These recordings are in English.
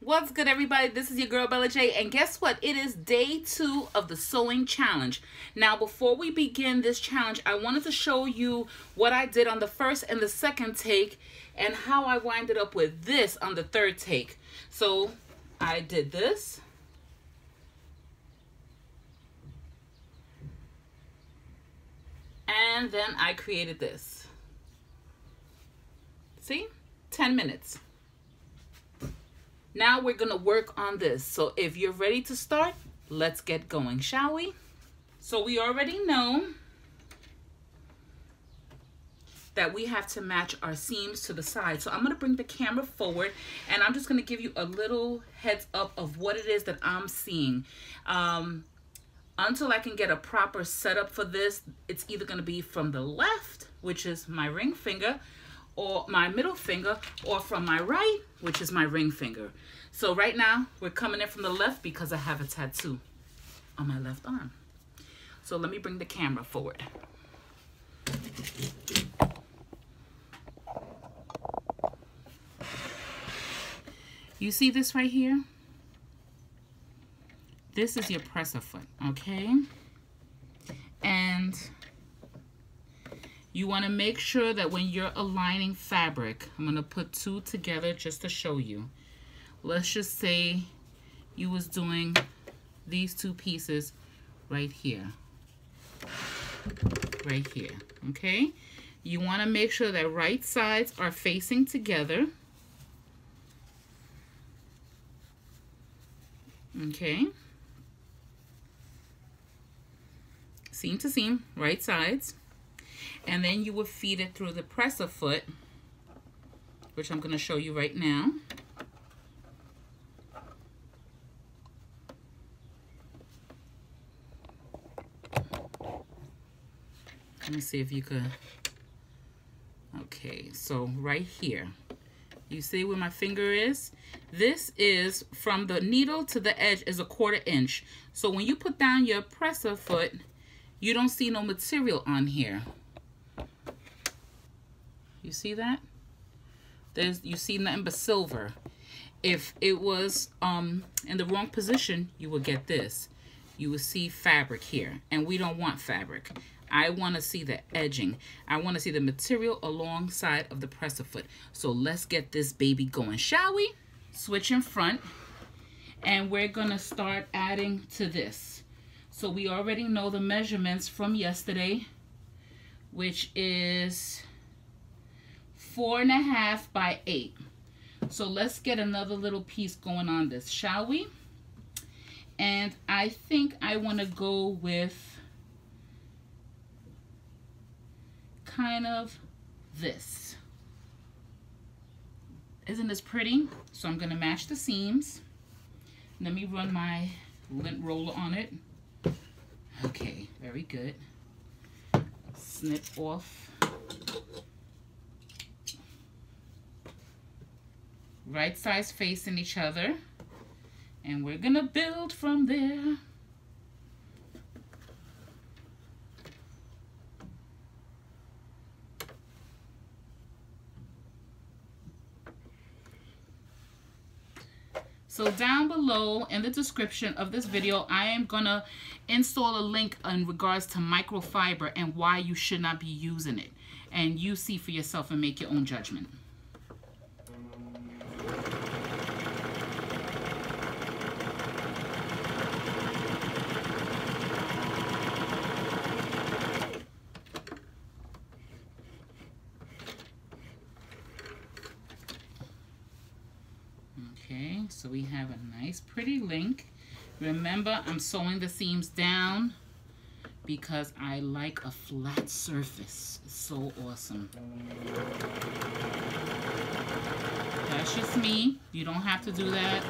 What's good, everybody? This is your girl Sweebellajae, and guess what? It is day 2 of the sewing challenge. Now, before we begin this challenge, I wanted to show you what I did on the first and the second take and how I winded up with this on the third take. So I did this. And then I created this. See? 10 minutes. Now we're going to work on this. So if you're ready to start, let's get going, shall we? So we already know that we have to match our seams to the side. So I'm going to bring the camera forward and I'm just going to give you a little heads up of what it is that I'm seeing. Until I can get a proper setup for this, it's either going to be from the left, which is my ring finger, or my middle finger, or from my right, which is my ring finger. So right now we're coming in from the left because I have a tattoo on my left arm. So let me bring the camera forward. You see this right here? This is your presser foot, okay? And you want to make sure that when you're aligning fabric, I'm going to put two together just to show you. Let's just say you was doing these two pieces right here. Right here, okay? You want to make sure that right sides are facing together. Okay? Seam to seam, right sides. And then you would feed it through the presser foot, which I'm going to show you right now. Let me see if you could. Okay, so right here. You see where my finger is? This is from the needle to the edge is a 1/4 inch. So when you put down your presser foot, you don't see no material on here. You see that? You see nothing but silver. If it was in the wrong position, you would get this. You would see fabric here, and we don't want fabric. I want to see the edging. I want to see the material alongside of the presser foot. So let's get this baby going, shall we? Switch in front, and we're gonna start adding to this. So we already know the measurements from yesterday, which is 4.5 by 8. So let's get another little piece going on this, shall we? And I think I want to go with kind of this. Isn't this pretty? So I'm going to match the seams. Let me run my lint roller on it. Okay, very good. Snip off. Right sides facing each other, and we're gonna build from there. So down below in the description of this video, I am gonna install a link in regards to microfiber and why you should not be using it, and you see for yourself and make your own judgment. Okay, so we have a nice pretty link. Remember, I'm sewing the seams down because I like a flat surface. It's so awesome. That's just me. You don't have to do that.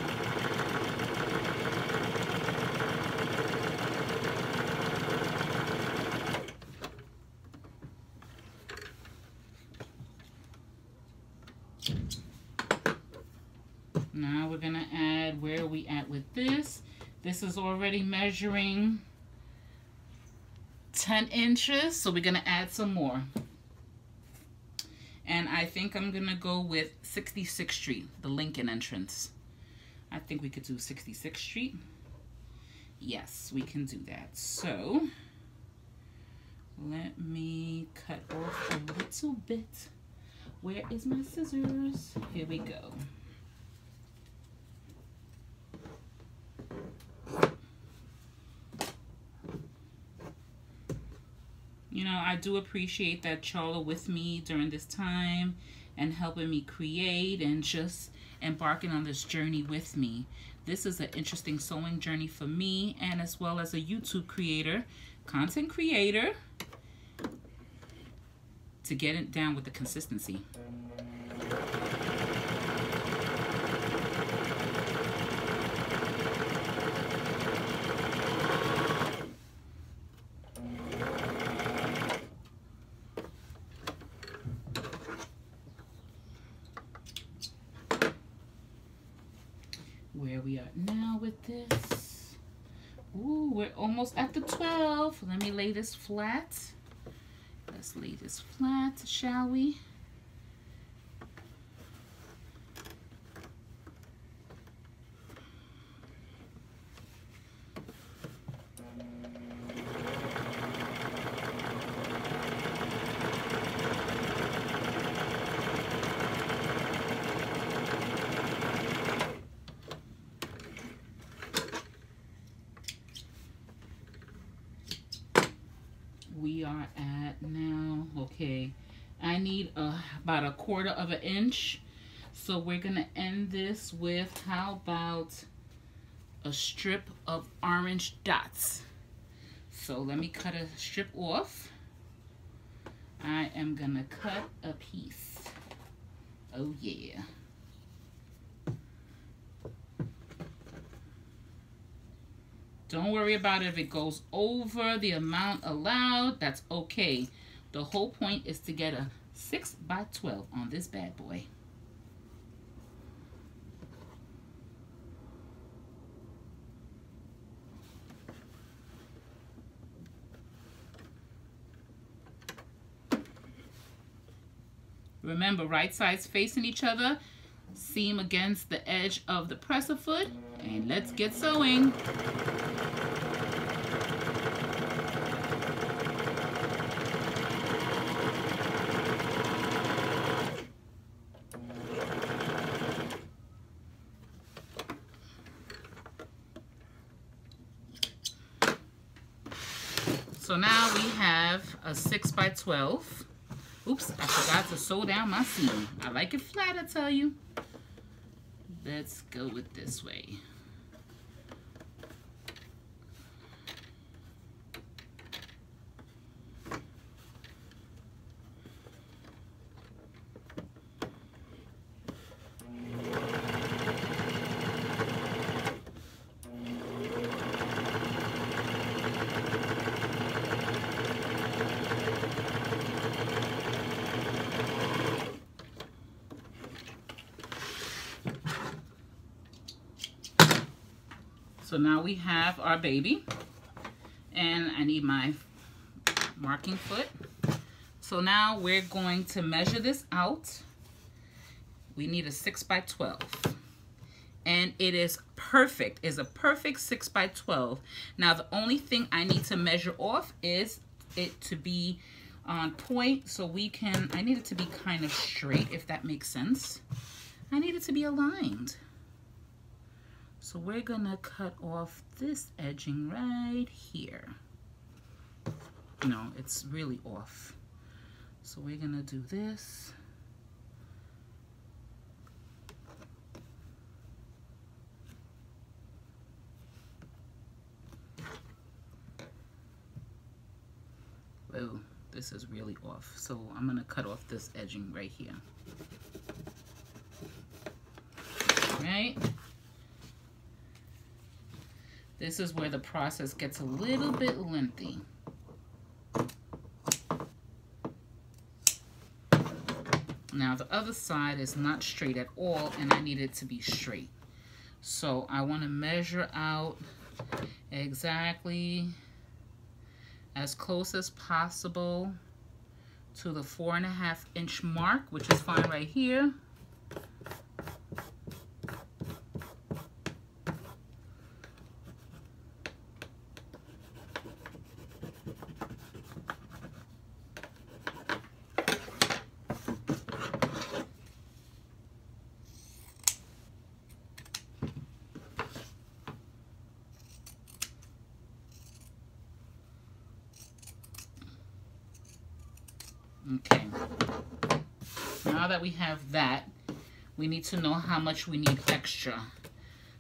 Now we're gonna add, where are we at with this? This is already measuring 10 inches, so we're gonna add some more. And I think I'm gonna go with 66th Street, the Lincoln entrance. I think we could do 66th Street. Yes, we can do that. So let me cut off a little bit. Where is my scissors? Here we go. You know, I do appreciate that y'all are with me during this time and helping me create and just embarking on this journey with me. This is an interesting sewing journey for me, and as well as a YouTube creator, content creator, to get it down with the consistency. Where we are now with this. Ooh, we're almost at the 12. Let me lay this flat. Let's lay this flat, shall we? We are at now, okay, I need about 1/4 of an inch, so we're gonna end this with, how about a strip of orange dots? So let me cut a strip off. I am gonna cut a piece. Oh yeah. Don't worry about it if it goes over the amount allowed. That's okay. The whole point is to get a 6 by 12 on this bad boy. Remember, right sides facing each other, seam against the edge of the presser foot, and let's get sewing. So now we have a 6 by 12. Oops, I forgot to sew down my seam. I like it flat, I tell you. Let's go with this way. So now we have our baby, and I need my marking foot. So now we're going to measure this out. We need a 6 by 12, and it is perfect. It's a perfect 6 by 12. Now the only thing I need to measure off is it to be on point, so I need it to be kind of straight, if that makes sense. I need it to be aligned. So we're gonna cut off this edging right here. No, it's really off. So we're gonna do this. Whoa, this is really off. So I'm gonna cut off this edging right here. Right? This is where the process gets a little bit lengthy. Now the other side is not straight at all, and I need it to be straight. So I want to measure out exactly as close as possible to the 4.5 inch mark, which is fine right here. Okay. Now that we have that, we need to know how much we need extra.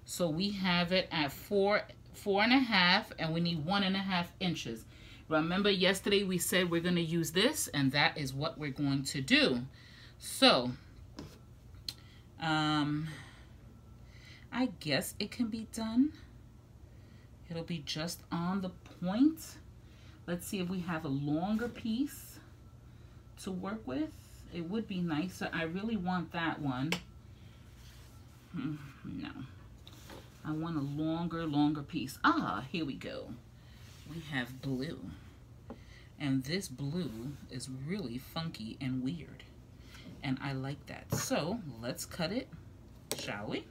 So we have it at 4.5, and we need 1.5 inches. Remember yesterday we said we're going to use this, and that is what we're going to do. So, I guess it can be done. It'll be just on the point. Let's see if we have a longer piece to work with. It would be nicer. I really want that one. No. I want a longer piece. Ah, here we go. We have blue. And this blue is really funky and weird. And I like that. So let's cut it, shall we?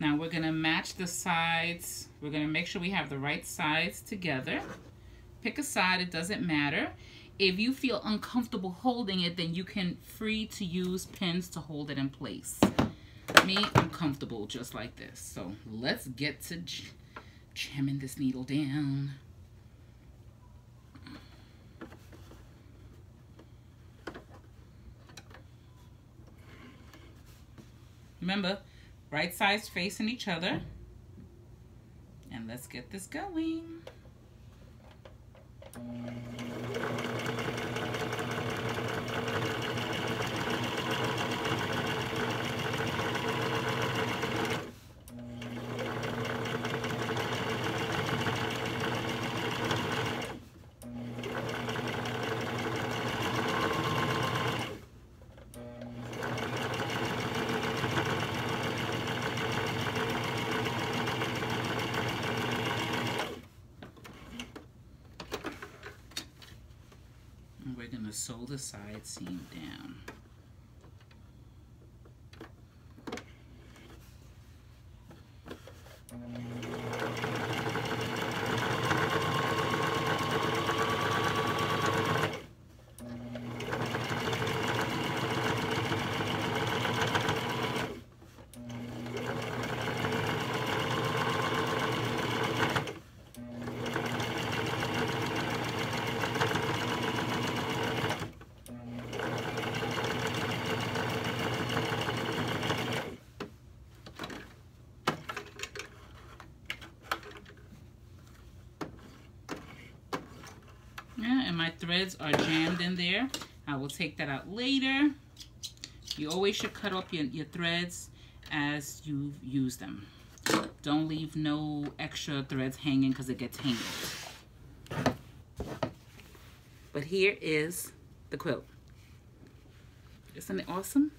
Now we're going to match the sides. We're going to make sure we have the right sides together. Pick a side, it doesn't matter. If you feel uncomfortable holding it, then you can free to use pins to hold it in place. Me, I'm comfortable just like this. So let's get to jamming this needle down. Remember, right sides facing each other. And let's get this going. We're going to sew the side seam down. Yeah, and my threads are jammed in there. I will take that out later. You always should cut up your threads as you use them. Don't leave no extra threads hanging because it gets tangled. But here is the quilt. Isn't it awesome?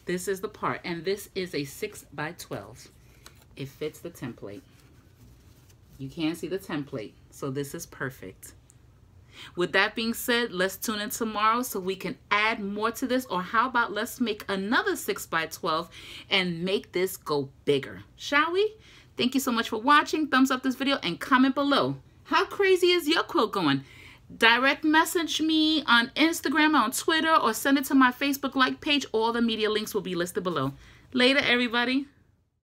This is the part, and this is a 6x12. It fits the template. You can't see the template, so this is perfect. With that being said, let's tune in tomorrow so we can add more to this, or how about let's make another 6x12 and make this go bigger, shall we? Thank you so much for watching. Thumbs up this video and comment below. How crazy is your quilt going? Direct message me on Instagram, on Twitter, or send it to my Facebook like page. All the media links will be listed below. Later, everybody.